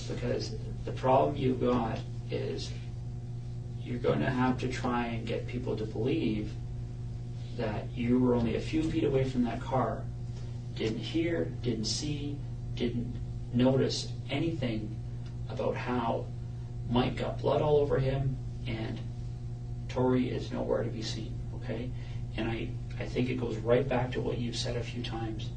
Because the problem you've got is you're going to have to try and get people to believe that you were only a few feet away from that car, didn't hear, didn't see, didn't notice anything about how Mike got blood all over him and Tori is nowhere to be seen, okay? And I think it goes right back to what you've said a few times.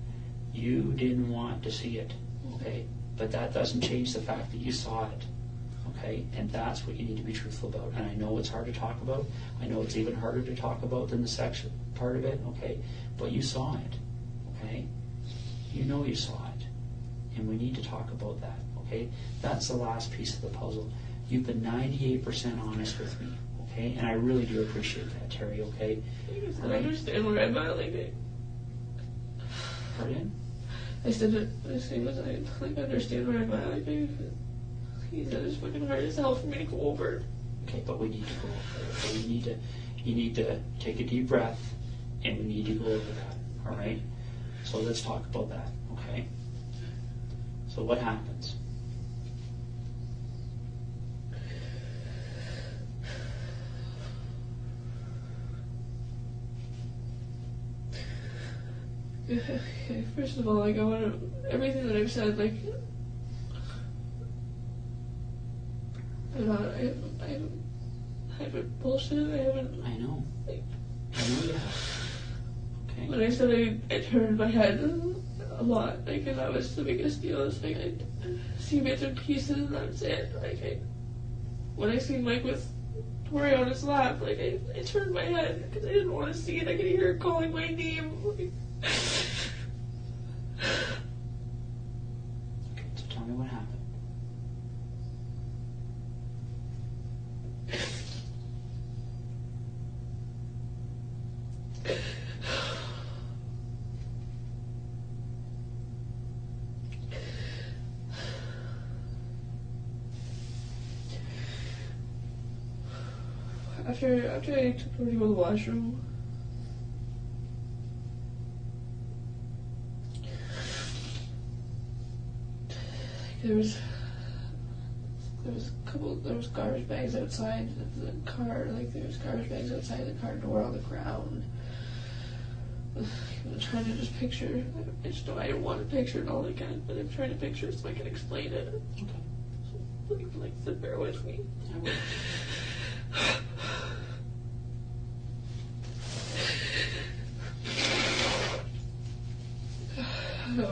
You didn't want to see it, okay? But that doesn't change the fact that you saw it, okay? And that's what you need to be truthful about. And I know it's hard to talk about. I know it's even harder to talk about than the sex part of it, okay? But you saw it, okay? You know you saw it. And we need to talk about that, okay? That's the last piece of the puzzle. You've been 98% honest with me, okay? And I really do appreciate that, Terry, okay? I understand where I'm at, Pardon? I said it the same as I understand where I'm at. He said it's fucking hard as hell for me to go over. Okay, but we need to go over it. Okay? You need to take a deep breath, and we need to go over that, all right? So let's talk about that, okay? So what happens? Okay, first of all, I want to, everything that I've said, I haven't bullshit, I know. I know you have. Okay. When I said I turned my head a lot, and that was the biggest deal, it's I'd see bits and pieces and that's it, when I see Mike with Tori on his lap, I turned my head, because I didn't want to see it, I could hear her calling my name, Okay, so tell me what happened. After I took her to go to the washroom, there was garbage bags outside the car, there was garbage bags outside the car door on the ground. I'm trying to just picture, I just know I don't want to picture it all again, but I'm trying to picture it so I can explain it. Okay. So bear with me. I will.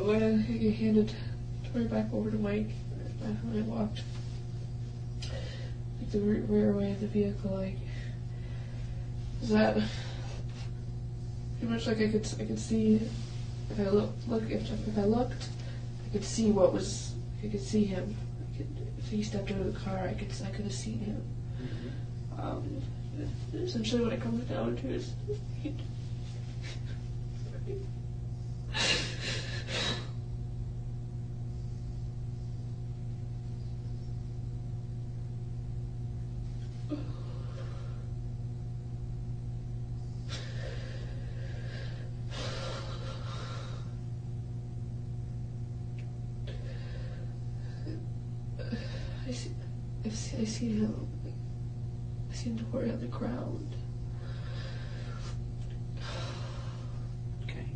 When I handed Tori back over to Mike, when I walked the rear way of the vehicle, is that pretty much I could see if I if I looked, I could see I could see him. If he stepped out of the car, I could have seen him. Essentially, what it comes down to is I seen him. I seen Tori on the ground. Okay.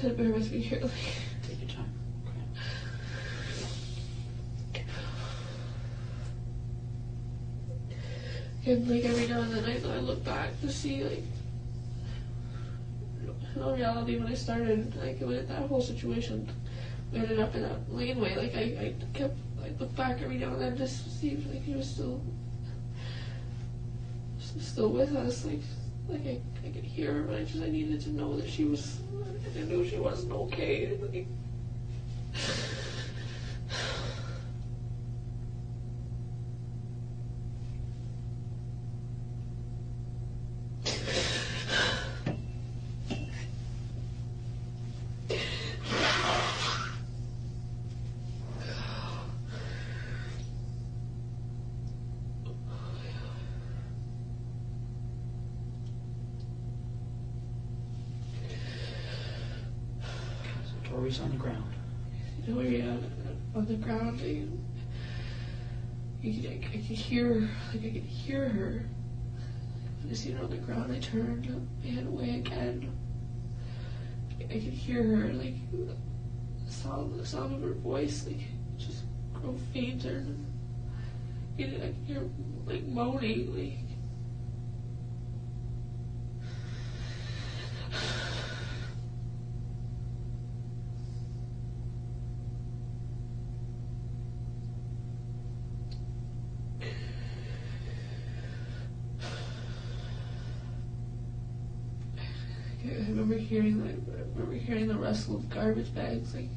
So bear with me here. Take your time. Okay. And every now and then I look back to see in all reality, when I started, when that whole situation ended up in that laneway, I look back every now and then just to see if he was still with us, I could hear her, but I needed to know that she was, I knew she wasn't okay, Tori's on the ground. Tori on the ground. I could hear, I could hear her. When I see her on the ground, I turned my head away again. I could hear her, the sound of her voice, just grow fainter. And I could hear her, moaning, I remember hearing the rustle of garbage bags. Okay,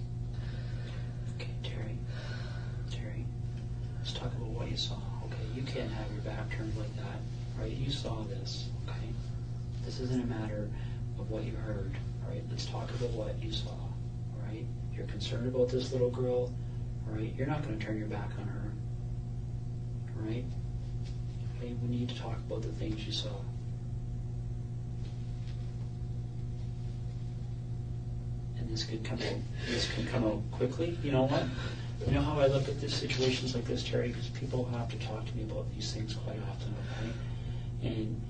Terry, let's talk about what you saw. Okay, you can't have your back turned like that, right? You saw this, okay? This isn't a matter of what you heard, all right? Let's talk about what you saw, all right? You're concerned about this little girl, all right? You're not going to turn your back on her, all right? Okay, we need to talk about the things you saw. This can come out quickly. You know what? You know how I look at situations like this, Terry, because people have to talk to me about these things quite often, okay? And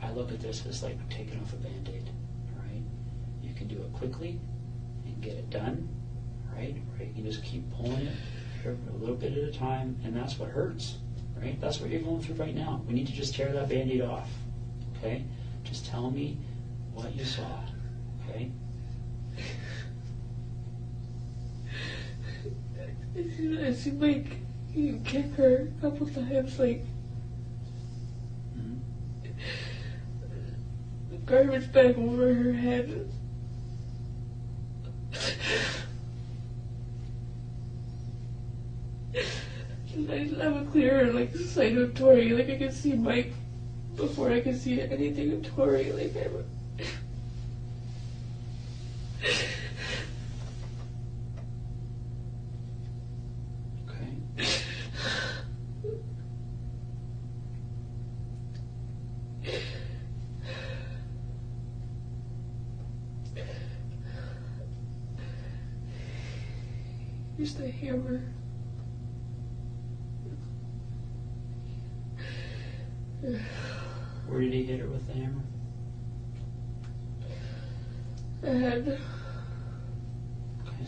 I look at this as like taking off a Band-Aid, all right? You can do it quickly and get it done, right? Or you can just keep pulling it here for a little bit at a time, and that's what hurts, right? That's what you're going through right now. We need to just tear that Band-Aid off, okay? Just tell me what you saw, okay? I seemed like you kick her a couple times, the garbage bag over her head. And I didn't have a clearer sight of Tori. I could see Mike before I could see anything of Tori. Here's the hammer. Where did he hit her with the hammer? I had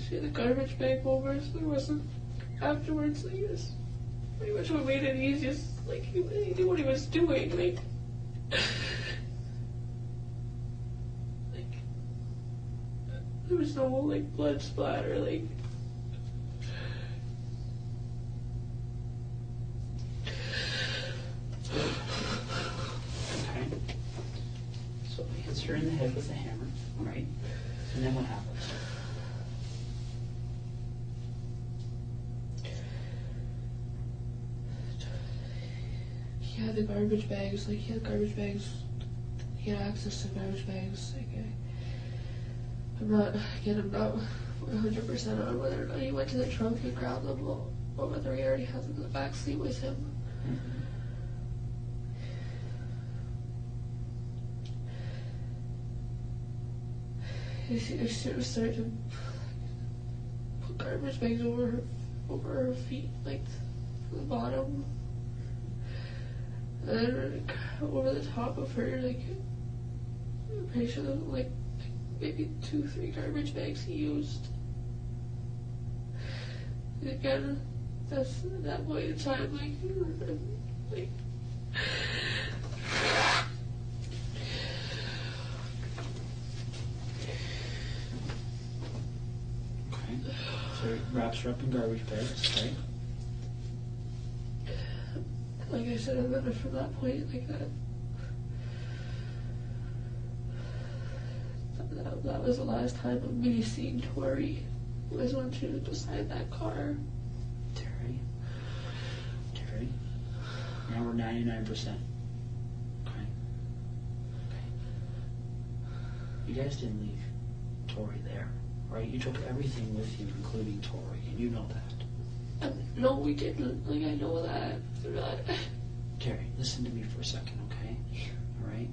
see the garbage bag over, so there wasn't afterwards. Just pretty much what made it easiest. He knew what he was doing. There was no blood splatter. Okay. So he hits her in the head with the hammer, right? And then what happens? He had the garbage bags. He had garbage bags. He had access to garbage bags. I'm not 100% on whether or not he went to the trunk and grabbed them, or whether he already has them in the back seat with him. He started to put garbage bags over her feet, from the bottom, and then over the top of her. I'm pretty sure there was maybe 2-3 garbage bags he used. And again, that's at that point in time, Okay. So he wraps her up in garbage bags, right? Like I said, and then from that point, that was the last time of me seeing Tori. Was when she was beside that car. Terry. Now we're 99%. Okay. You guys didn't leave Tori there, right? You took everything with you, including Tori, and you know that. No, we didn't. I know that. Terry, listen to me for a second, okay? All right?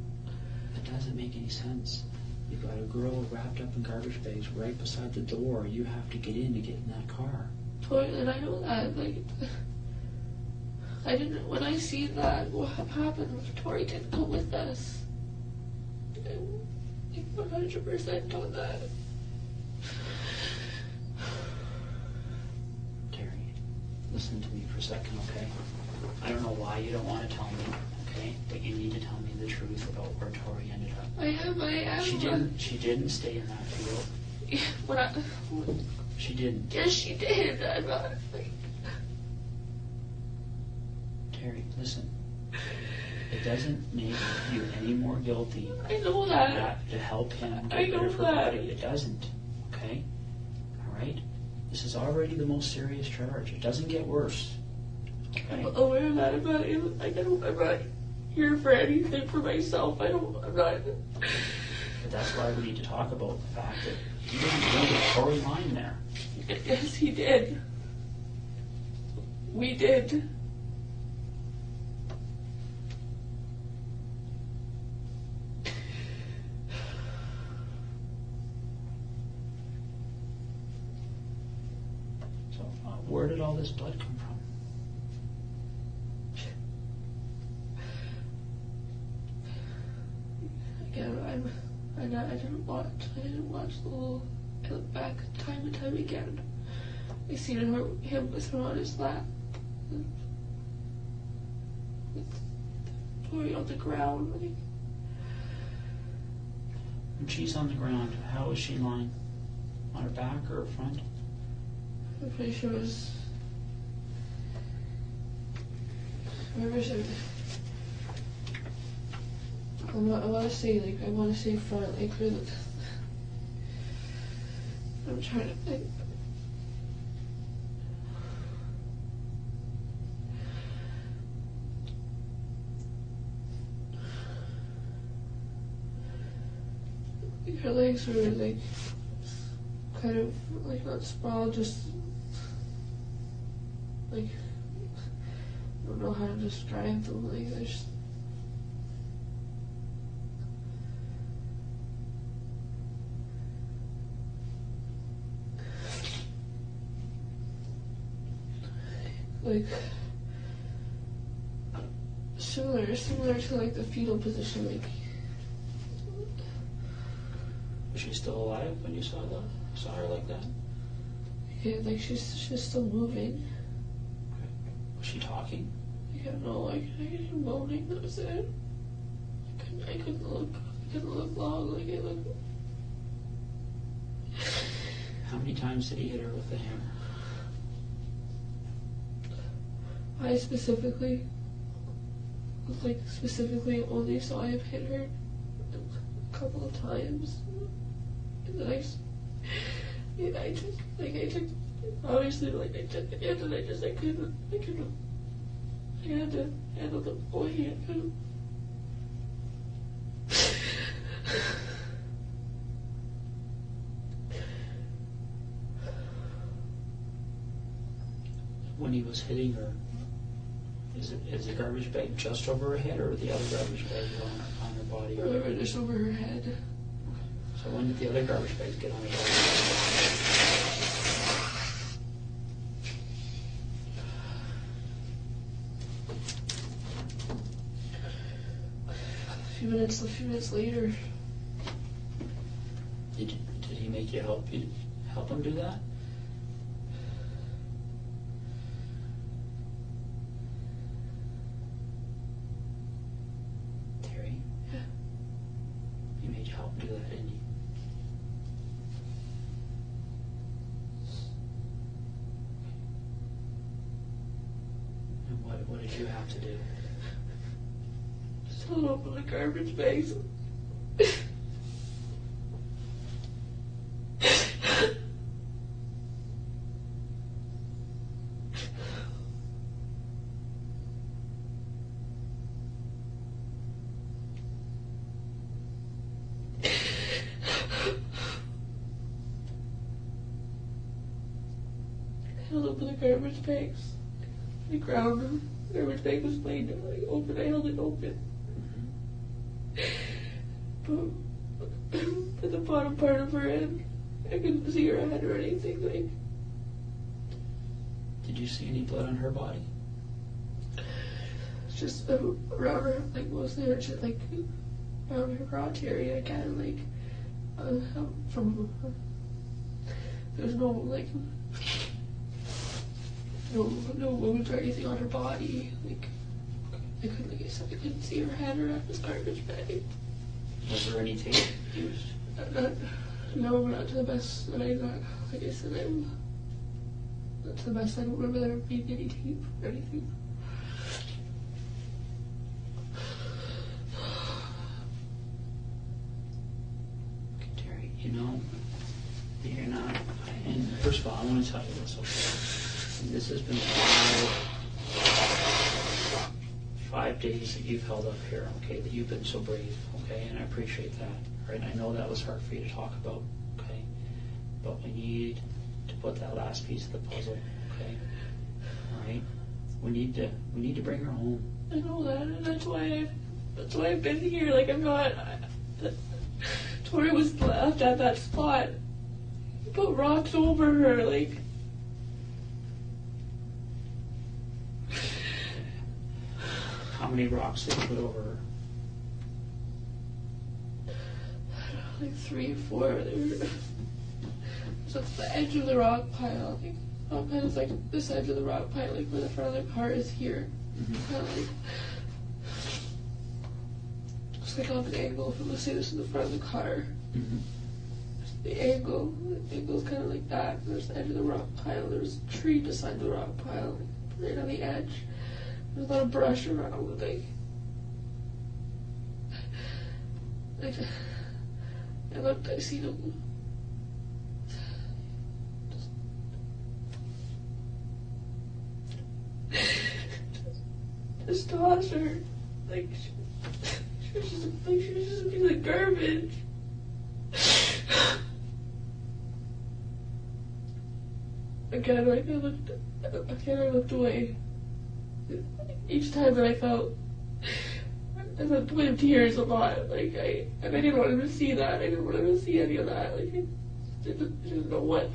That doesn't make any sense. You've got a girl wrapped up in garbage bags right beside the door. You have to get in to get in that car. And I know that, like, I didn't, when I see that, what happened, Tori didn't go with us. I'm 100% on that. Terry, listen to me for a second, okay? I don't know why you don't want to tell me, okay? But you need to tell me the truth about where Tori ended up. I am. She didn't stay in that field. She didn't. Yes, she did. I'm not, like... Terry, listen. It doesn't make you any more guilty. I know that. To help him get I rid know of her that. body. It doesn't. Okay? All right? This is already the most serious charge. It doesn't get worse. Okay? I'm aware of that. I'm not here for anything for myself. I'm not. But that's why we need to talk about the fact that he didn't go to Tory line there. Yes, he did. We did. So where did all this blood come from? Again, I didn't watch the whole. I look back time and time again. I seen him with her on his lap, with Tori on the ground. Like, When she's on the ground, how is she lying? On her back or her front? I'm pretty sure it was. I want to say front, like for the. I'm trying to think. Her legs were like kind of like not sprawled, just like I don't know how to describe them. Like they're just. Like similar to like the fetal position, like. Was she still alive when you saw her like that? Yeah, like she's still moving. Okay. Was she talking? I don't know, like I could hear moaning. That was it. I couldn't look long. Like it looked. How many times did he hit her with the hammer? I specifically only saw him hit her a couple of times. And then I took obviously like I took the hand and I couldn't I had to handle the boy. I couldn't. When he was hitting her, is the garbage bag just over her head or the other garbage bag on her body? Or just over her head. Okay. So when did the other garbage bags get on her body? A few minutes later. Did he make you help him do that? Terry? Yeah. He made you help him do that, didn't he? And what did you have to do? Still open the garbage bags. Held open the garbage bags. The ground garbage bag was laid open. I held it open. But bottom part of her head. I couldn't see her head or anything. Like, Did you see any blood on her body? it's just around her, like mostly her, just like around her crotch area, kind of like from. There's no like no wounds or anything on her body. Like I couldn't, like I said, I couldn't see her head or this garbage bag. Was there any tape used? No, not to the best that I got. Like I said, not to the best. I don't remember there being any tape or anything. Okay, Terry, you know, you're not. And first of all, I want to tell you this, okay? This has been 5 days that you've held up here, okay? That you've been so brave, okay? And I appreciate that, right? I know that was hard for you to talk about, okay? But we need to put that last piece of the puzzle, okay? All right? We need to bring her home. I know that, and that's why I've been here. Like I'm not. Tori was left at that spot. He put rocks over her, like. How many rocks did you put over her? Like 3 or 4. So it's the edge of the rock pile. Like, rock pile is like this edge of the rock pile, like where the front of the car is here. Mm-hmm. Kind of like, it's like on an angle. If I'm gonna say this in the front of the car, Mm-hmm. the angle's kind of like that. There's the edge of the rock pile. There's a tree beside the rock pile, like, right on the edge. There's a lot of brush around. Like I looked, I seen him. Just toss her. Like she was just a piece of garbage. Again, I looked away. Each time that I felt the point of tears a lot, and I didn't want him to see that. I didn't want him to see any of that. Like, I didn't know what.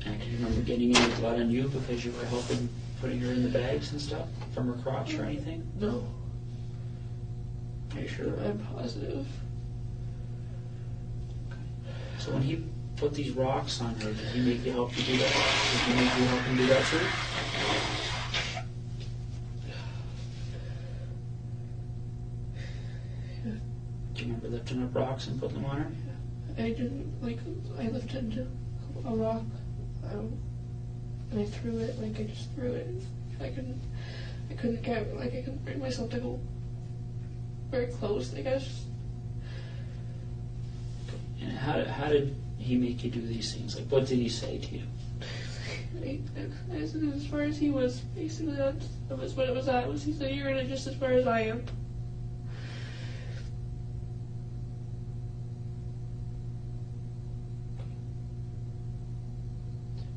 And do you remember getting any blood on you because you were helping putting her in the bags and stuff from her crotch or anything? No. Are you sure? I'm positive. So when he put these rocks on her, did he make you help you do that? Did he make you help him do that too? Do you remember lifting up rocks and putting them on her? I didn't, I lifted a rock, and I threw it, I just threw it. I couldn't bring myself to go very close, I guess. And how did he make you do these things? Like, what did he say to you? As far as he was, basically, that was what it was at. He said, "You're in it just as far as I am."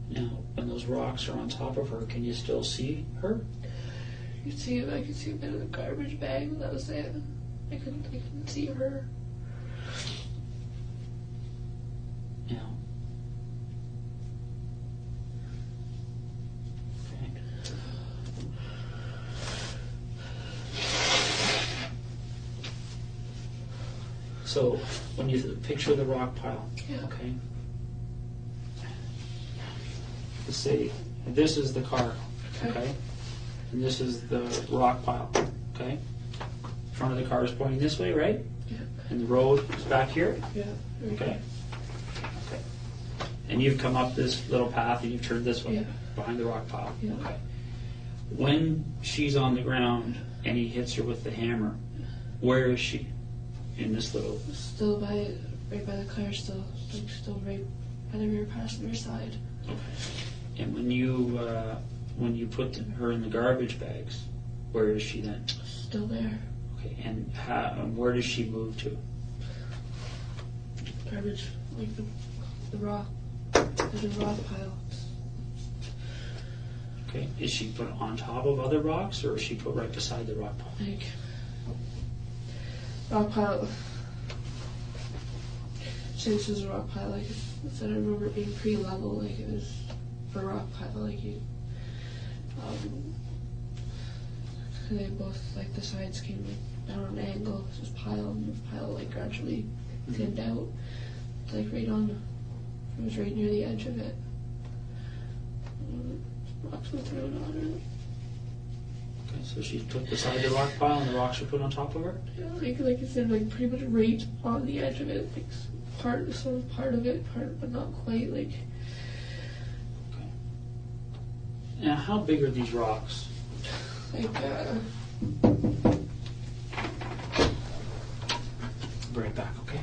Now, when those rocks are on top of her, can you still see her? I could see a bit of the garbage bag, but that was it. I couldn't see her. Yeah. Okay. So, when you picture the rock pile, Yeah. okay? Let's say this is the car, okay? And this is the rock pile, okay? Front of the car is pointing this way, right? Yeah. And the road is back here, Yeah. okay? Okay. And you've come up this little path and you've turned this way, Yeah. behind the rock pile, Yeah. okay? When she's on the ground and he hits her with the hammer, where is she in this little? Still right by the car, still right by the rear passenger side. Okay. And when you put her in the garbage bags, where is she then? Still there. Okay. And where does she move to? Garbage, like the rock. There's a rock pile. Okay. Is she put on top of other rocks, or is she put right beside the rock pile? Like rock pile. say this is a rock pile. Like I remember it being pretty level. Like it was for a rock pile. Like you, they both like the sides came like down on an angle. It was pile and the pile like gradually thinned out. Like right on. It was right near the edge of it. Rocks were thrown on her. Okay, so she took the side of the rock pile and the rocks were put on top of her? Yeah, like I said, like pretty much right on the edge of it, like part of it, but not quite. Like. Okay. Now, how big are these rocks? Like. Bring it back, okay?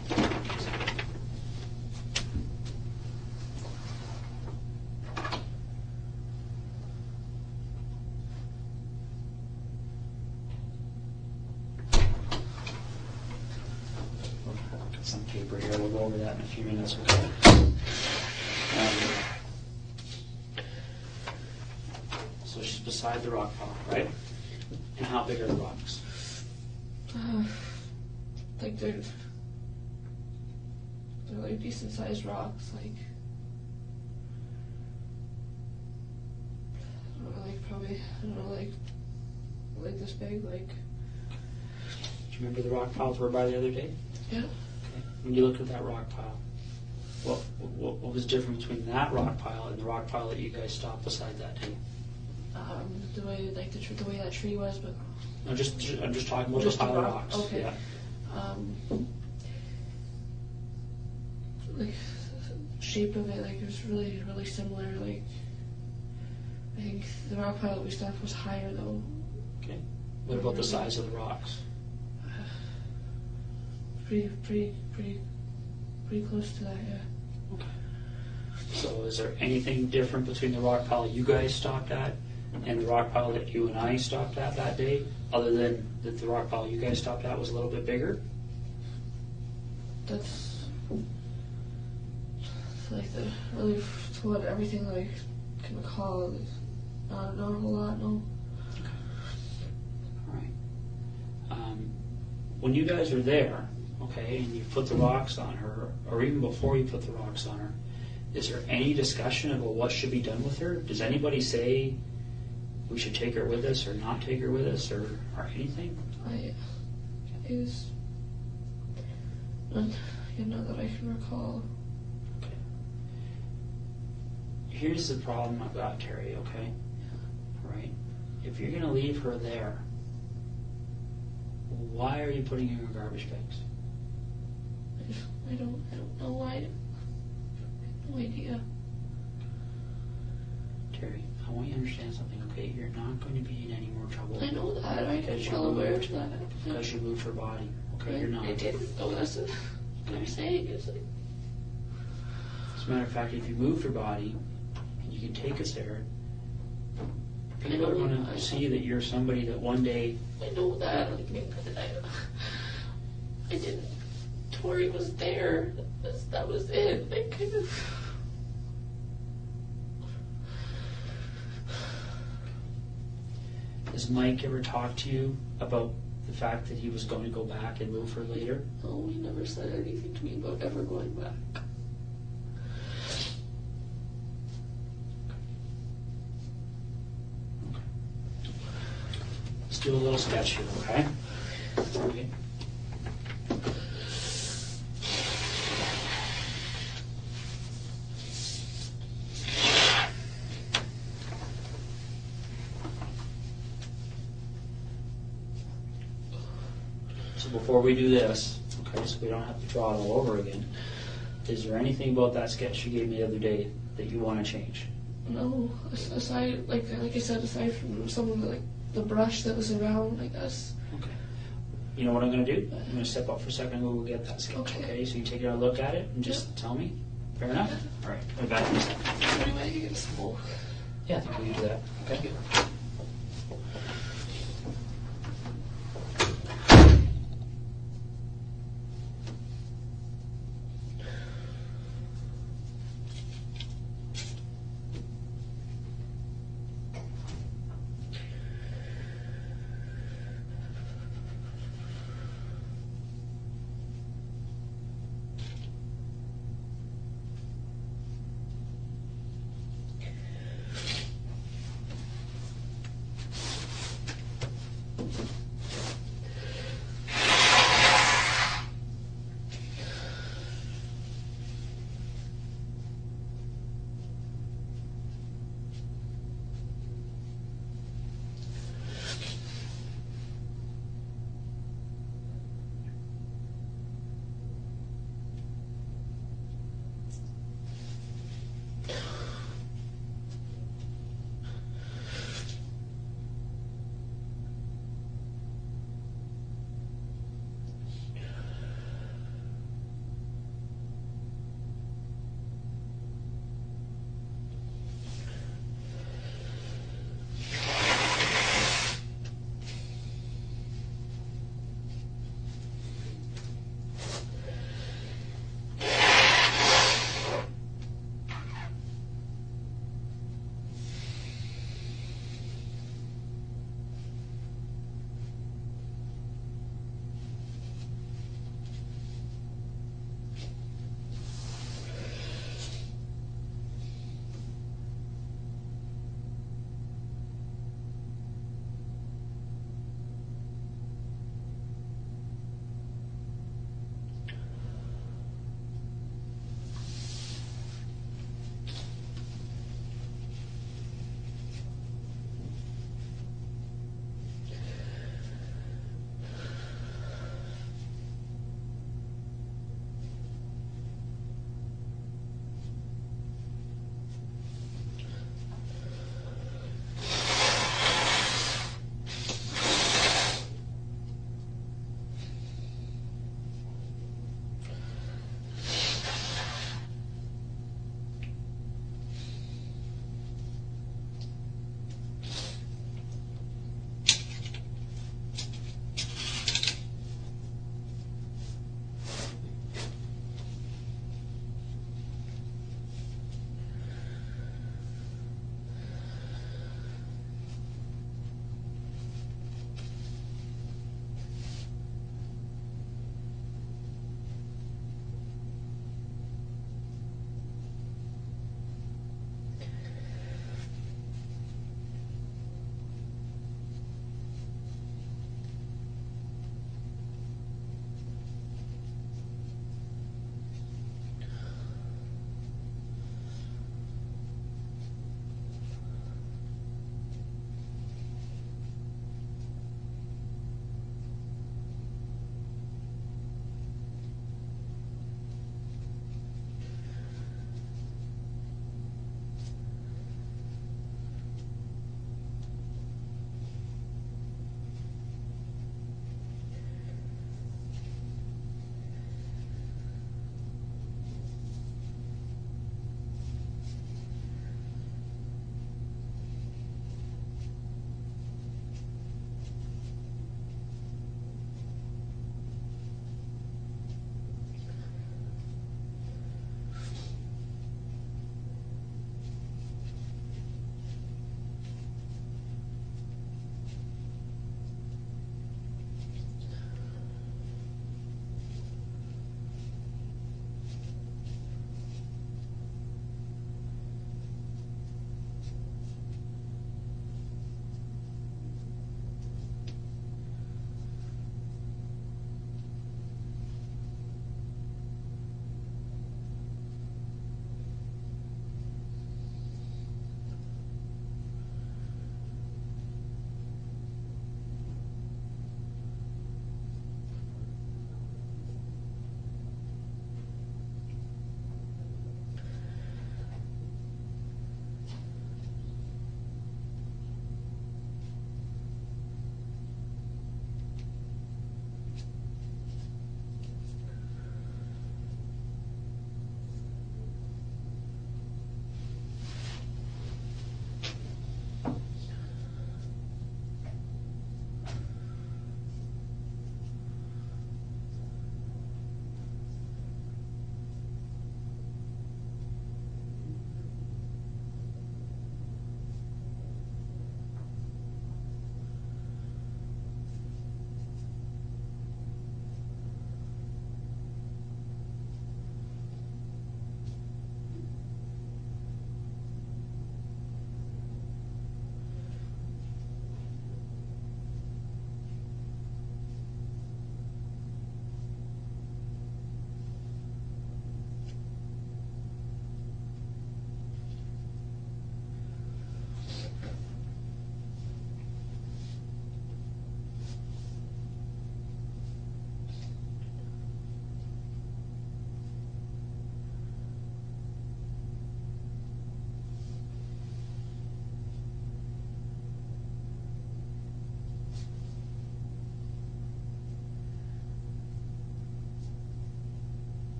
Some paper here. We'll go over that in a few minutes. Okay. So she's beside the rock pile, right? And how big are the rocks? Like they're like decent sized rocks. Like I don't know, like probably like this big. Like. Do you remember the rock piles we were by the other day? Yeah. When you looked at that rock pile, what was different between that rock pile and the rock pile that you guys stopped beside that day? The way the way that tree was, but I'm just talking about just the pile of rock? rocks. Okay. Yeah. Like shape of it, like it was really similar. Like I think the rock pile that we stopped was higher though. Okay. What about the size of the rocks? Pretty close to that, yeah. Okay. So is there anything different between the rock pile you guys stopped at and the rock pile that you and I stopped at that day, other than that the rock pile you guys stopped at was a little bit bigger? That's like the really to what everything like can recall. Not a whole lot, no. Okay. All right. When you guys were there, okay, and you put the rocks on her, or even before you put the rocks on her, is there any discussion about what should be done with her? Does anybody say we should take her with us or not take her with us or anything? It was not that I can recall. Okay. Here's the problem I've got, Terry, okay? Right? If you're going to leave her there, why are you putting her in garbage bags? I don't know why. I have no idea. Terry, I want you to understand something, okay? You're not going to be in any more trouble. I know that. I'm well aware of that. Because you moved her body, okay? You're not. I didn't know that's what I'm saying. It's like. As a matter of fact, if you moved her body and you can take us there, people are going to see that you're somebody that one day. I know that. I didn't. Tori was there. That was it. Like, kind of. Has Mike ever talked to you about the fact that he was going to go back and move her later? No, he never said anything to me about ever going back. Let's do a little sketch here, okay? Okay. So before we do this, okay, so we don't have to draw it all over again, is there anything about that sketch you gave me the other day that you want to change? No, aside, like I said, aside from some of the brush that was around, I guess. Okay. You know what I'm going to do? I'm going to step up for a second and we'll go get that sketch, okay? So you take a look at it and just tell me. Fair enough? All right, I'll be back in a second. Anyway, you get smoke. Yeah, I think we can do that. Okay.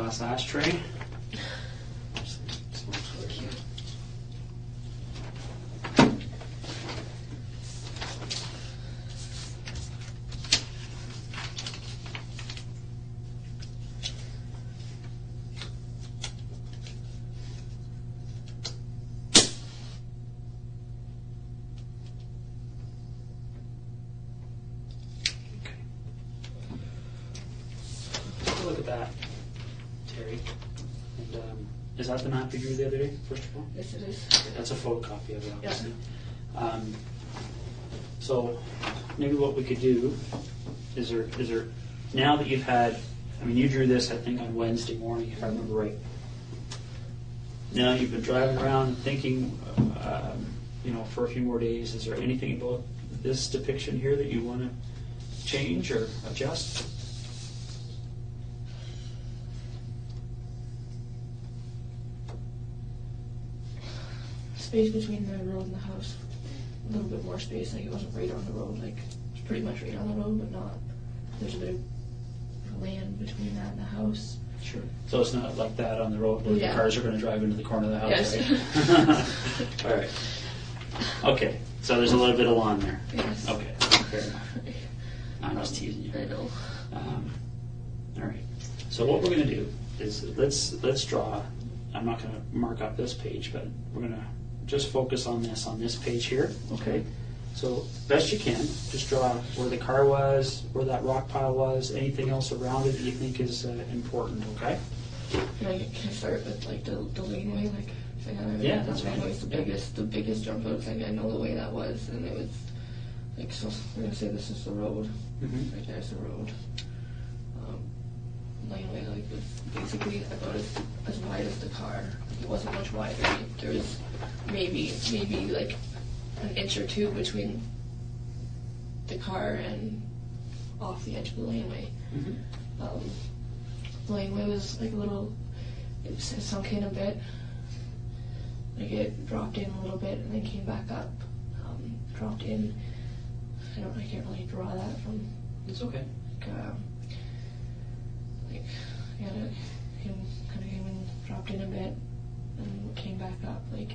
glass ashtray. So cute. Take a look at that, Terry. And is that the map you drew the other day, first of all? Yes, it is. That's a photocopy of it, Yeah. obviously. So maybe what we could do is there now that you've had, I mean, you drew this, I think, on Wednesday morning, if I remember right. Now you've been driving around and thinking, for a few more days. Is there anything about this depiction here that you want to change or adjust? Space between the road and the house. A little bit more space, like it wasn't right on the road, like it's pretty much right on the road, but not. There's a bit of land between that and the house. Sure. So it's not like that on the road where Yeah. the cars are going to drive into the corner of the house, Yes. right? All right. Okay, so there's a little bit of lawn there. Yes. Okay, fair enough. I'm just teasing you. I know. All right. So what we're going to do is let's draw. I'm not going to mark up this page, but we're going to just focus on this page here. Okay. So best you can, just draw where the car was, where that rock pile was, anything else around it that you think is important. Okay. Can I start with like the laneway, like? Yeah, that's fine. Laneway's the biggest jump out. Like I know the way that was, and it was like so. We're gonna say this is the road. Mm-hmm. Right there's the road. Laneway like was basically about as wide as the car. It wasn't much wider. There was maybe like an inch or two between the car and off the edge of the laneway. Mm-hmm. The laneway was like a little. It sunk in a bit. Like it dropped in a little bit and then came back up. Dropped in. I can't really draw that from. It's okay. Him kind of came and dropped in a bit and came back up. Like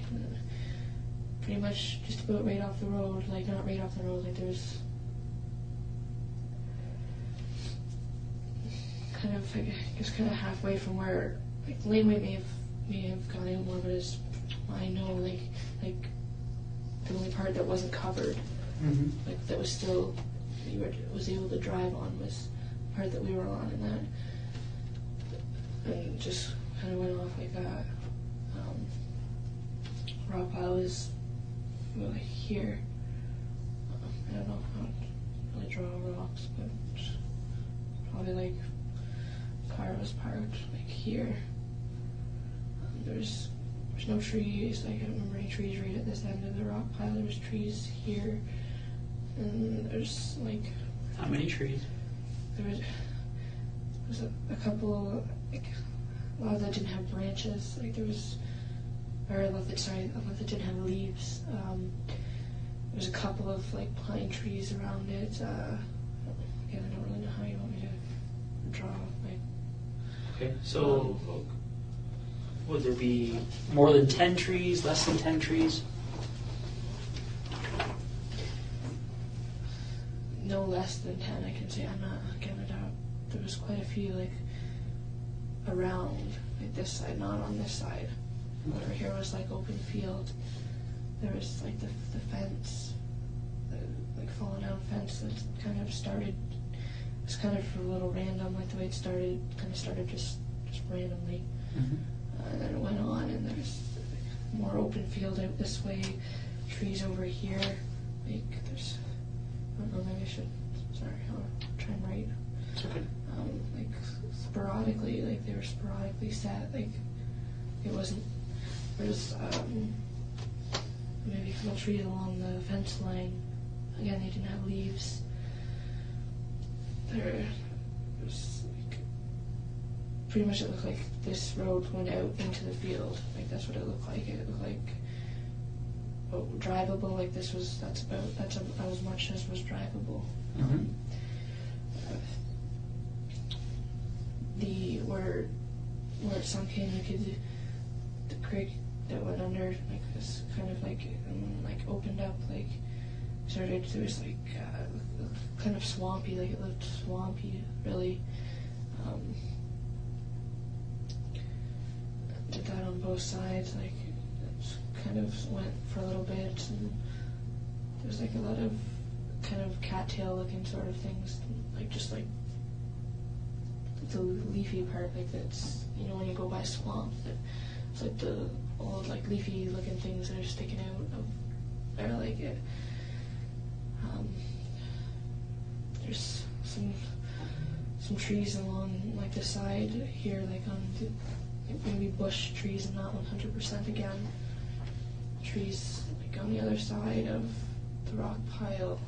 pretty much just about right off the road. Like not right off the road. Like there's kind of I guess kind of halfway from where like laneway may have gone in more, but as I know like the only part that wasn't covered, Mm-hmm. like that was still was able to drive on was the part that we were on, and just kind of went off like that. Rock pile was like here. I don't know how to really draw rocks, but probably like car was parked like here. There's no trees. Like I don't remember any trees right at this end of the rock pile. There was trees here, and there's like How many trees? there was a couple like a lot that didn't have branches. Like there was, or a lot that didn't have leaves. There's a couple of like pine trees around it. Again, I don't really know how you want me to draw. Like Okay, so would there be more than 10 trees, less than 10 trees? no less than 10, I can say. I'm not getting it out. There was quite a few like around like this side, not on this side. Over here was like open field. There was like the fence, the like fallen down fence that kind of started. It's kind of a little random, like the way it started. Kind of started just randomly, and then it went on. And there's more open field out this way, trees over here. Like there's, I don't know, maybe I should. Sorry, I'll try and write. It's okay. Like sporadically, like they were sporadically set. Like it wasn't. There's maybe little trees along the fence line. Again, they didn't have leaves. There's like pretty much it looked like this road went out into the field. Like that's what it looked like. It looked like drivable. Like that's about as much as was drivable. where it sunk in, you could the creek that went under like this kind of like opened up like started. There was like kind of swampy, like it looked swampy really. Did that on both sides, like it kind of went for a little bit, and there's like a lot of kind of cattail looking sort of things, like just like the leafy part, like that's, you know, when you go by swamp, it's like the old like leafy looking things that are sticking out of there, like it. There's some trees along like the side here, like on the, maybe bush trees and not 100% again. Trees like on the other side of the rock pile.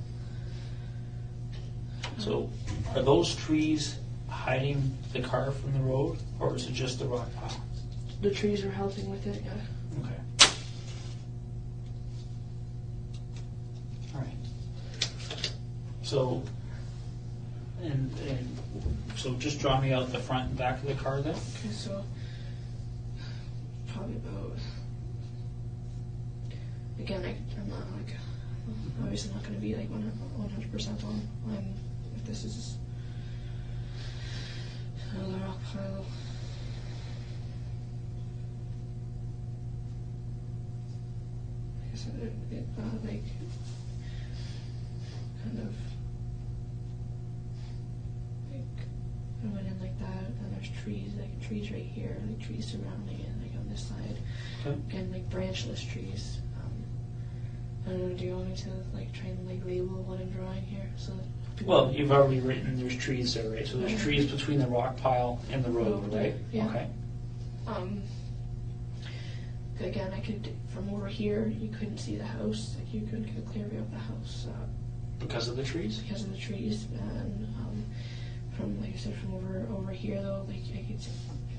So are those trees hiding the car from the road, or is it just the rock pile? The trees are helping with it, yeah. Okay. All right. So, and so just draw me out the front and back of the car then. Okay, so probably about, again, I'm not like, obviously not going to be like 100% on if this is another rock pile. Like I said, it like kind of like I went in like that, and there's trees, like trees right here, like trees surrounding it, like on this side. Okay. Again, like branchless trees. I don't know, do you want me to like try and like label what I'm drawing here? So Well, you've already written there's trees there, right? So there's trees between the rock pile and the road, right? Yeah. Okay. Again, I could, from over here, you couldn't see the house. Like you couldn't get a clear view of the house. Because of the trees? Because of the trees. And from, like I said, from over here though, like I could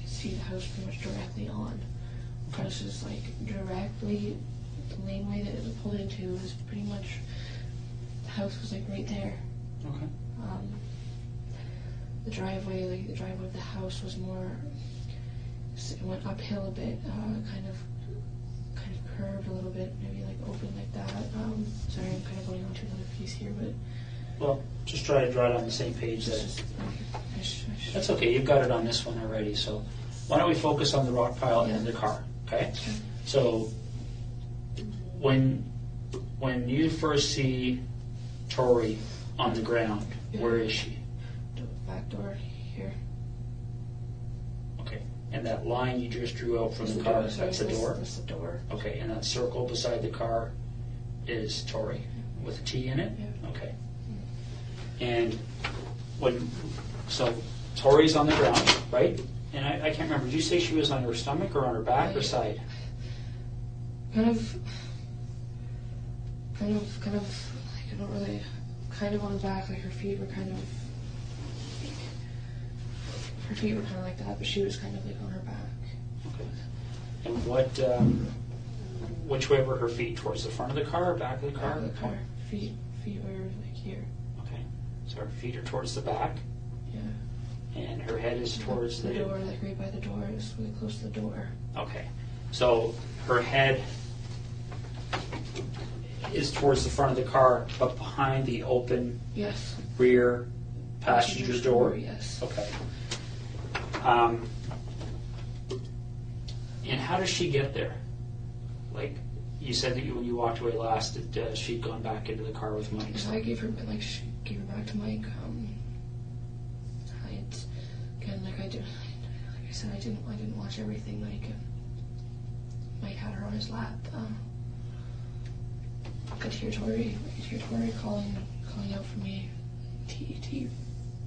see the house pretty much directly on. The house is like directly, the laneway that it pulled into was pretty much, the house was like right there. Okay. The driveway of the house was more, it went uphill a bit, kind of curved a little bit, maybe like open like that. Sorry, I'm kind of going on to another piece here, but Well, just try to draw it on the same page. That's okay. You've got it on this one already. So why don't we focus on the rock pile and the car? Okay. So when you first see Tori on the ground, where is she? The back door here. Okay. And that line you just drew out from the car, that's the door? That's the door. Okay. And that circle beside the car is Tori with a T in it? Yeah. Okay. And so Tori's on the ground, right? And I can't remember, did you say she was on her stomach or on her back or side? Kind of, like, I don't really, kind of on the back, like her feet were kind of like that, but she was kind of like on her back. Okay. And which way were her feet? Towards the front of the car or back of the car? Back of the car. Feet were like here. Okay. So her feet are towards the back? Yeah. And her head is towards the door, like right by the door, is really close to the door. Okay. So her head is towards the front of the car, but behind the open Yes. rear passenger door? Yes. Okay. And how does she get there? Like, you said that when you walked away last, that she'd gone back into the car with Mike. So I gave her back to Mike. Like I said, I didn't watch everything. Like, Mike had her on his lap. I could hear Tori calling out for me. T,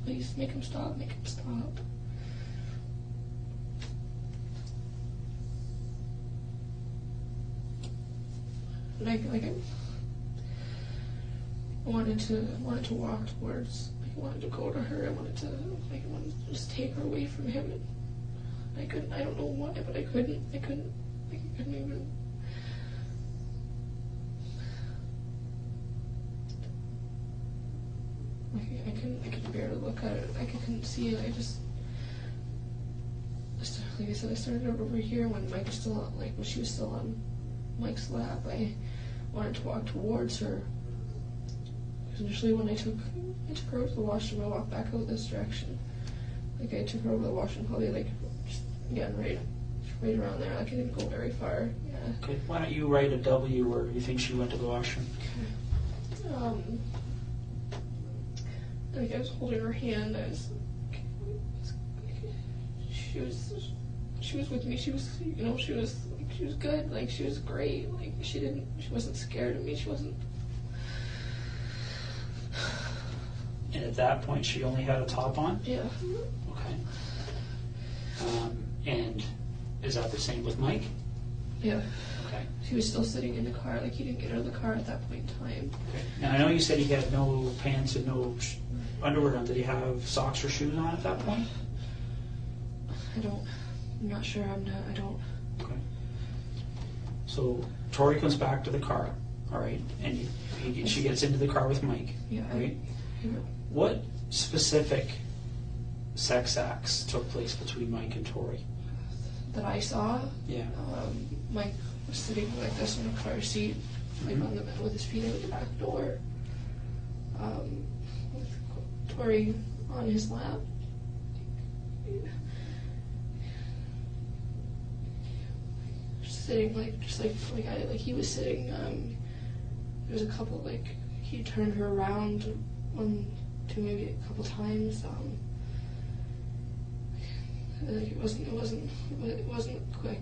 please make him stop. Like I wanted to walk towards. I wanted to go to her. I wanted to just take her away from him. And I couldn't. I don't know why, but I couldn't. I couldn't even. I couldn't bear to look at it. I couldn't see it. I just like I said, I started out over here when Mike was still on, like when she was still on Mike's lap. I wanted to walk towards her. Because initially when I took her out to the washroom, I walked back out this direction. Like I took her over the washroom, probably like just again right around there. Like I didn't go very far. Yeah. Okay. Why don't you write a W where you think she went to the washroom? Okay. Like I was holding her hand. She was with me. She was, you know, she was good. Like she was great. Like she wasn't scared of me. She wasn't. And at that point, she only had a top on? Yeah. Okay. And is that the same with Mike? Yeah. Okay. He was still sitting in the car. Like he didn't get out of the car at that point in time. Okay. Now I know you said he had no pants and no underwear on. Did he have socks or shoes on at that point? I'm not sure. I don't. Okay. So Tori comes back to the car, all right, and she gets into the car with Mike, Yeah. right? What specific sex acts took place between Mike and Tori? That I saw. Yeah. Mike was sitting like this in the car seat, like on the with his feet out the back door. With Tori on his lap. Sitting like he was sitting. There was a couple like he turned her around maybe a couple times. Like it wasn't quick.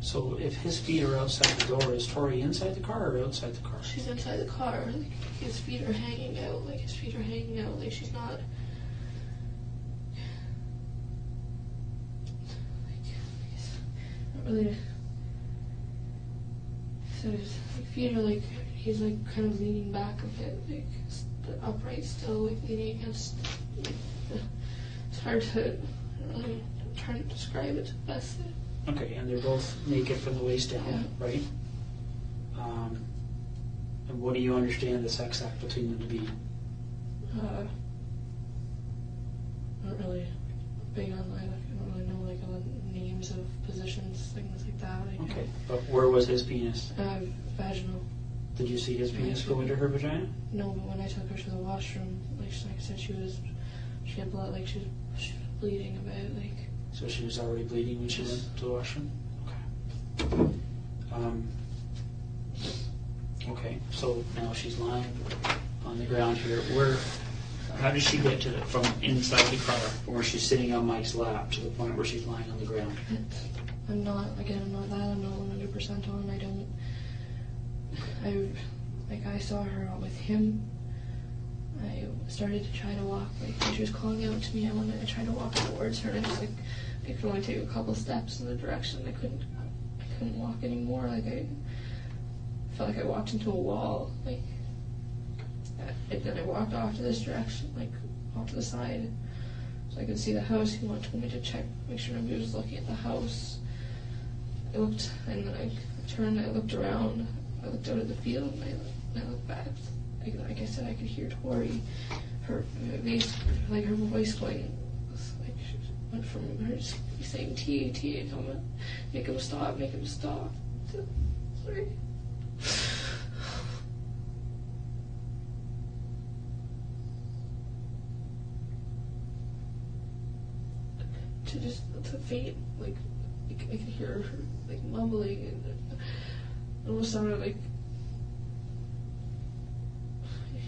So if his feet are outside the door, is Tori inside the car or outside the car? She's inside the car. Like his feet are hanging out. Like she's not. Really, so his feet are like he's like kind of leaning back a bit, like upright still, like leaning against. Like, it's hard to really try to describe it the best. Okay, and they're both naked from the waist down, Yeah. right? And what do you understand the sex act between them to be? Not really big on I don't really know like all the names of positions, things like that. Okay, but where was his penis? Vaginal. Did you see his penis go into her vagina? No, but when I took her to the washroom, like I said, she had blood, like she was bleeding a bit, like. So she was already bleeding when she went to the washroom? Okay. Okay, so now she's lying on the ground here. How did she get from inside the car, from where she's sitting on Mike's lap, to the point where she's lying on the ground? I'm not 100% on. I saw her with him. I started to try to walk, like when she was calling out to me, I tried to walk towards her, and I was like, I could only take a couple steps in the direction. I couldn't walk anymore. Like I felt like I walked into a wall. Like, and then I walked off to this direction, like off to the side, so I could see the house. He told me to check, make sure nobody was looking at the house. I looked, and then I turned. I looked around. I looked out at the field, and I looked back. Like I said, I could hear Tori, her voice going, like she went from her just saying T, and tell me, make him stop. Sorry. To faint, like I could hear her like mumbling, and it almost sounded like,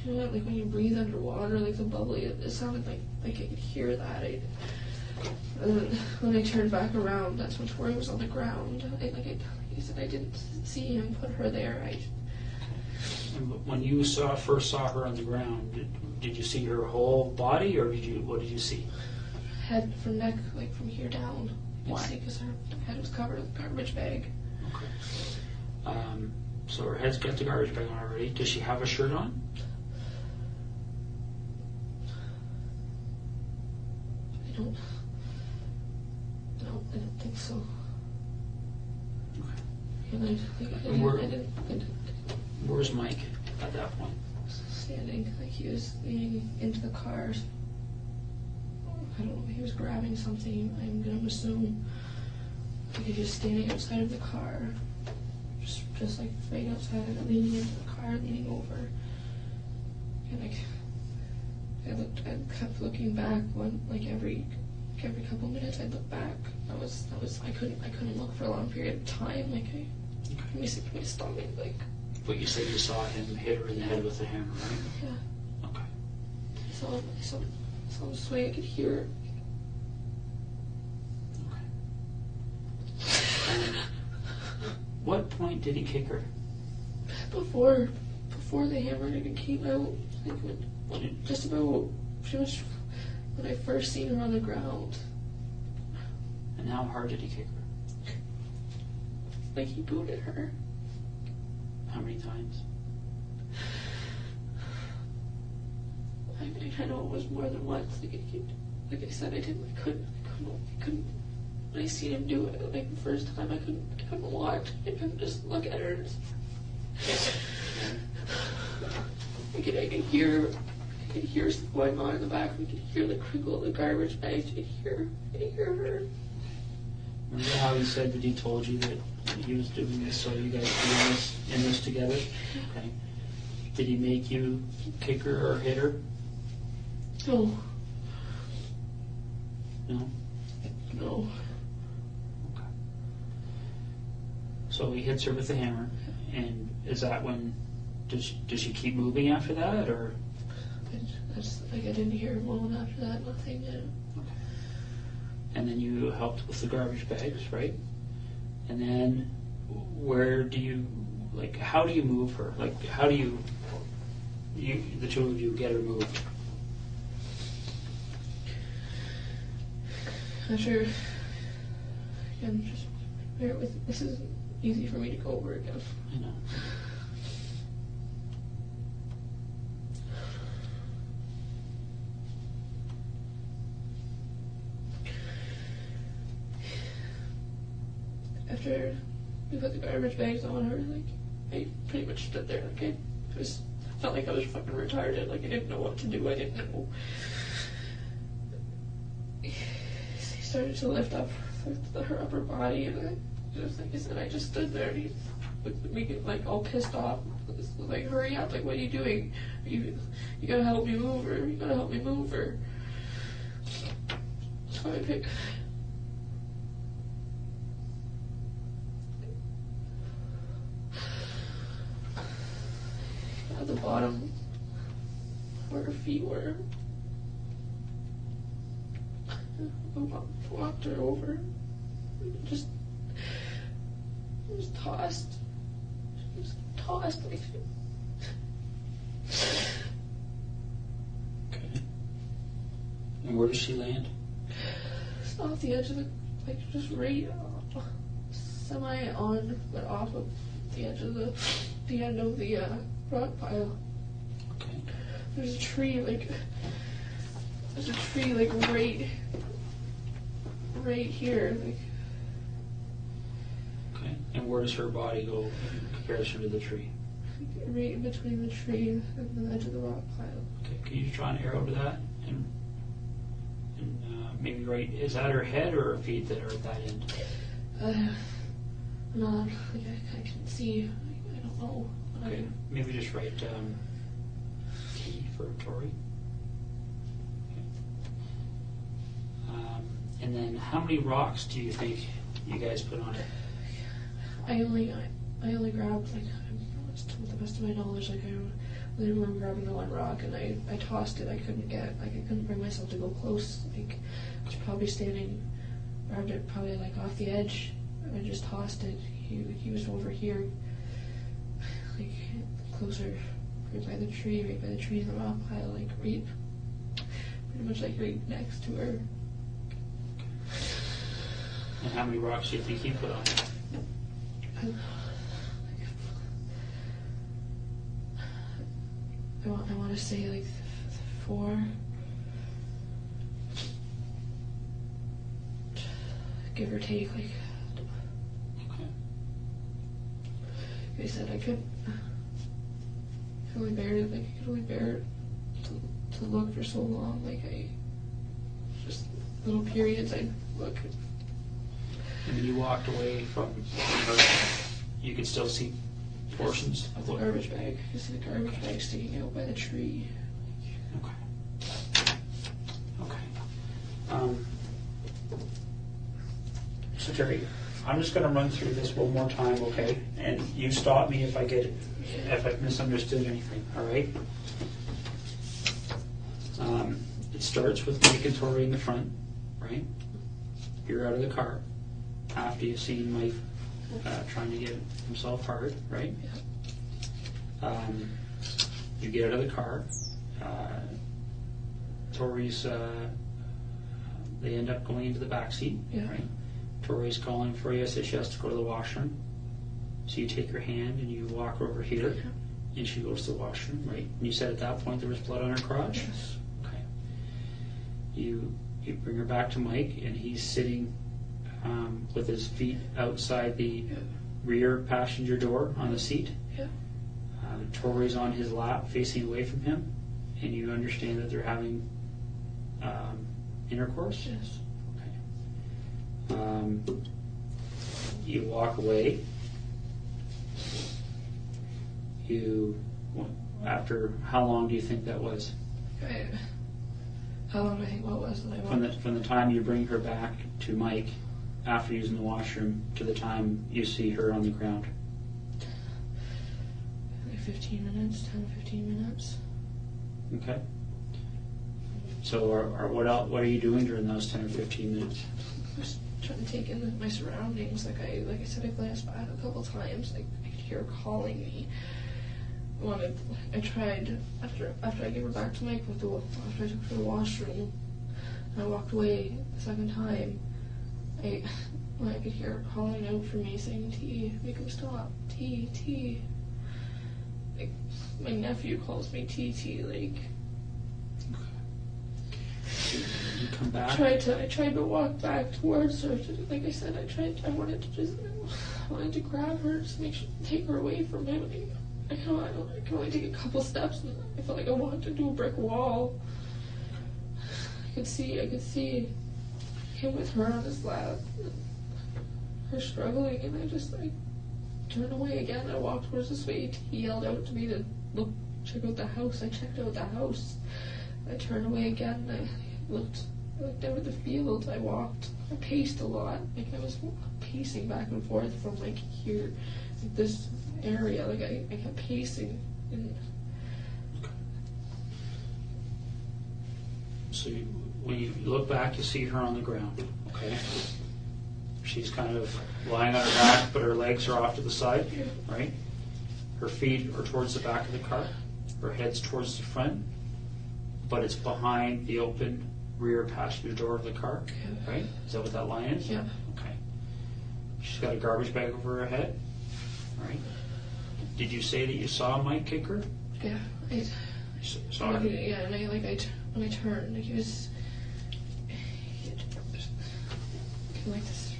you know, like when you breathe underwater, like the bubbly. It sounded like I could hear that. And then when I turned back around, that's when Tori was on the ground. He said I didn't see him put her there. And when you first saw her on the ground, did you see her whole body, or what did you see? Head from neck, like from here down. Why? Because her head was covered with a garbage bag. Okay. So her head's got the garbage bag on already. Does she have a shirt on? I don't think so. Okay. I didn't. Where's Mike at that point? Standing, like he was leaning into the car. I don't know, he was grabbing something. I'm gonna assume like he was just standing outside of the car, just like right outside and leaning into the car, leaning over. And I kept looking back every couple minutes I'd look back. I couldn't look for a long period of time. Like me stomach, like. But you said you saw him hit her in the head with a hammer, right? Yeah. Okay. I saw him swing. I could hear it. Okay. And what point did he kick her? Before the hammer even came out, like just about pretty much when I first seen her on the ground. And how hard did he kick her? Like he booted her. How many times? I know it was more than once. Like I said, I couldn't. When I seen him do it, like the first time, I couldn't watch. I couldn't just look at her. I could hear stuff going on in the back. We could hear the crinkle of the garbage bags. I could hear her. Remember how he said that he told you that he was doing this so you guys could be in this together? Okay. Did he make you kick her or hit her? No. No? No. Okay. So he hits her with the hammer, and is that when, does she keep moving after that, or? I didn't hear him moan after that, nothing. Yeah. Okay. And then you helped with the garbage bags, right? And then where do you, like, how do you move her? Like, how do you the two of you get her moved? After, again, just bear with me. This isn't easy for me to go over again. I know. After we put the garbage bags on her, like, I pretty much stood there, like, I felt like I was fucking retarded, like, I didn't know what to do, I didn't know. He started to lift up her upper body, and like I said, I just stood there, and he looked at me, like, all pissed off, like, hurry up, like, what are you doing? You gotta help me move her, you gotta help me move her. So I picked... at the bottom where her feet were. I walked her over. Just tossed. Just tossed like. Okay. And where does she land? Just off the edge of the, like, just right semi on, but off of the edge of the end of the rock pile. Okay. There's a tree like right here, like. Okay. And where does her body go in comparison to the tree? Right in between the tree and the edge of the rock pile. Okay. Can you draw an arrow to that? And maybe right, is that her head or her feet that are at that end? No, like I can see. I don't know. Okay. Maybe just write T for Tori. Okay. And then how many rocks do you think you guys put on it? I only grabbed, like, to the best of my knowledge, like, I only remember grabbing the one rock, and I tossed it. I couldn't bring myself to go close. Like, I was probably grabbed it probably like off the edge, and I just tossed it. He was over here, like, closer, right by the tree in the rock pile, like, pretty much like right next to her. And how many rocks do you think he put on it? I want to say like 4. Give or take, like. Okay. Like I said, I could only bear it to look for so long. Like, I just little periods I'd look. And when you walked away from her, you could still see portions of the garbage bag. I could see the garbage bag sticking out by the tree. Okay. So Terry, I'm just going to run through this one more time, okay? And you stop me if I've misunderstood anything, all right? It starts with Mike and Tori in the front, right? You're out of the car after you've seen Mike trying to get himself hard, right? Yeah. You get out of the car. Tori's, they end up going into the back seat, Yeah. right? Tori's calling for you, says she has to go to the washroom. So you take her hand and you walk over here, and she goes to the washroom, right? And you said at that point there was blood on her crotch? Yes. Okay. You bring her back to Mike, and he's sitting with his feet outside the rear passenger door on the seat. Yeah. Tori's on his lap facing away from him, and you understand that they're having intercourse? Yes. Okay. You walk away. After how long do you think that was? How long do I think what was that I walked? From the time you bring her back to Mike after using the washroom to the time you see her on the ground? Like 15 minutes, 10, 15 minutes. Okay. So what are you doing during those 10 or 15 minutes? Just trying to take in my surroundings. Like I said, I glanced back a couple times. I could hear her calling me. I tried after I gave her back to Mike after I took her to the washroom and I walked away the second time. I could hear her calling out for me, saying, "T, make him stop. T." Like my nephew calls me T. Like You come back. I tried to walk back towards her. Like I said, I wanted to grab her, just take her away from him. I can only take a couple steps, and I felt like I wanted to do a brick wall. I could see him with her on his lap, her struggling, and I turned away again. I walked towards the suite. He yelled out to me to check out the house. I checked out the house. I turned away again. I looked out at the field. I paced a lot. Like I was pacing back and forth from like here, like this area. Like I kept pacing. So when you look back, you see her on the ground. Okay. She's kind of lying on her back, but her legs are off to the side, right? Her feet are towards the back of the car. Her head's towards the front, but it's behind the open rear passenger door of the car, right? Is that what that line is? Yeah. Okay. She's got a garbage bag over her head, right? Did you say that you saw Mike kick her? Yeah. Saw her? Yeah, and when I turned, he was like this.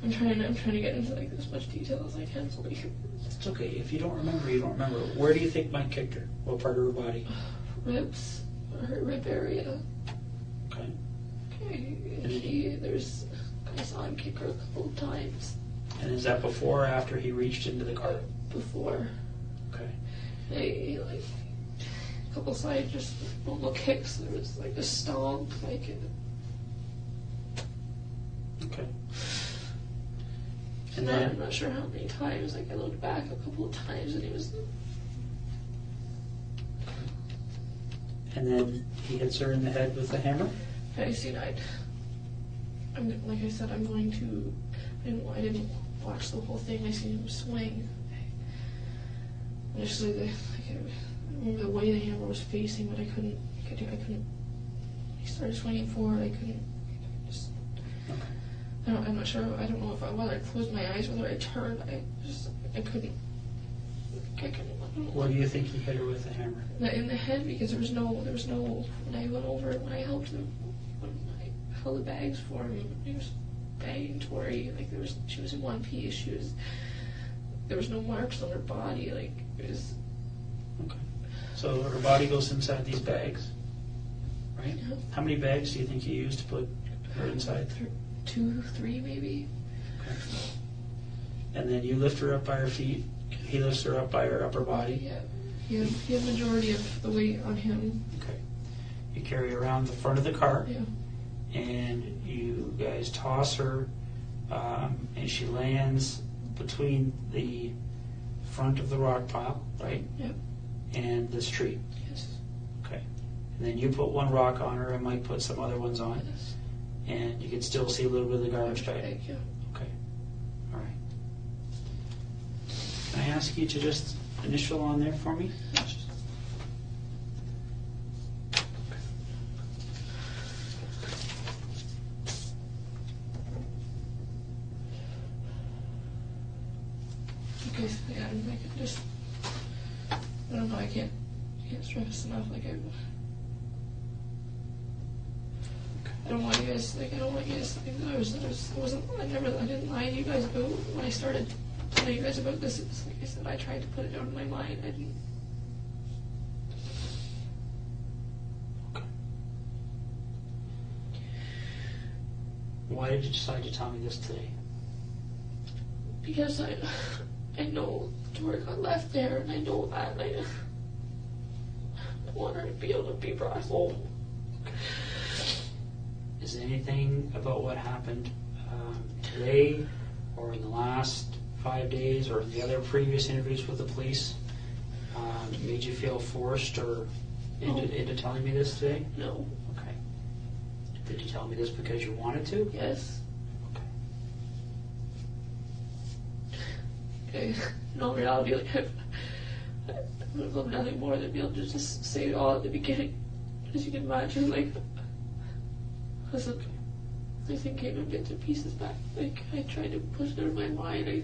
I'm trying to get into like as much detail as I can. So It's okay. If you don't remember, you don't remember. Where do you think Mike kicked her? What part of her body? Ribs, her rib area. Okay. I saw him kick her a couple of times. And is that before or after he reached into the car? Before. Okay. He like a couple side just normal kicks. There was like a stomp, like. Okay. And then I'm not sure how many times. Like I looked back a couple of times, and he was. And then he hits her in the head with a hammer? I seen like I said, I'm going to. I didn't watch the whole thing. I seen him swing. Initially, I remember the way the hammer was facing, but I couldn't. He started swinging forward. I couldn't. I'm not sure. I don't know whether I closed my eyes, whether I turned. I couldn't. What do you think he hit her with the hammer? In the head, because there was no. When I went over, when I helped him, when I held the bags for him, he was banging Tori. Like she was in one piece. There was no marks on her body. Like it was. Okay. So her body goes inside these bags, right? Yeah. How many bags do you think you used to put her inside? 2, 3 maybe. Okay. And then you lift her up by her feet. He lifts her up by her upper body. Yeah. He had majority of the weight on him. Okay. You carry her around the front of the car. Yeah. And you guys toss her, and she lands between the front of the rock pile, right? Yep. And this tree. Yes. Okay. And then you put one rock on her, and Mike put some other ones on. Yes. And you can still see a little bit of the garbage bag. Yeah. Okay. All right. Can I ask you to just initial on there for me? Okay, so yeah, I can just, I don't know, I can't stress enough, like I don't want you guys, like, I don't want you guys to think that I didn't lie to you guys about, when I started telling you guys about this, it was like I said, I tried to put it out of my mind, I didn't. Okay. Why did you decide to tell me this today? Because I know Tori got left there, and I know that, and I want her to be able to be brought home. Is there anything about what happened today or in the last 5 days or in the other previous interviews with the police made you feel forced or into telling me this today? No. Okay. Did you tell me this because you wanted to? Yes. Okay. In all reality, like, I would love nothing more than be able to just say it all at the beginning. As you can imagine, like, listen, everything came in bits and pieces back. Like, I tried to push it out of my mind. I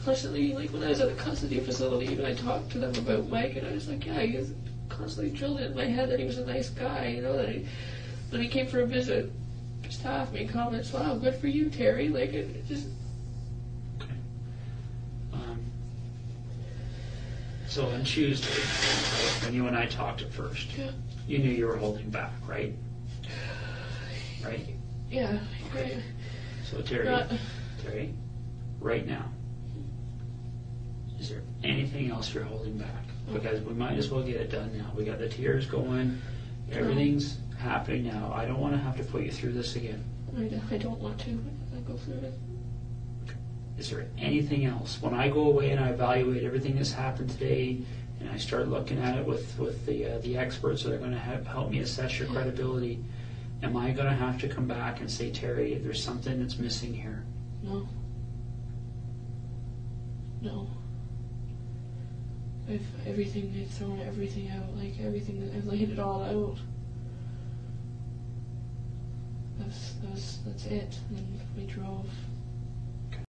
constantly, like, when I was at the custody facility, even I talked to them about Mike, and I was like, yeah, he was constantly drilled in my head that he was a nice guy, you know, that when he came for a visit, staff made comments, wow, good for you, Terry. Like, it just. So on Tuesday, when you and I talked at first, Yeah. you knew you were holding back, right? Right? Yeah. Okay. So Terry, right now, is there anything else you're holding back? Because we might as well get it done now. We got the tears going, everything's happening now. I don't want to have to put you through this again. I don't want to. I go through it. Is there anything else? When I go away and I evaluate everything that's happened today, and I start looking at it with the experts that are going to help me assess your credibility, am I going to have to come back and say, Terry, there's something that's missing here? No. No. I've thrown everything out, like everything, I've laid it all out. That's it. And we drove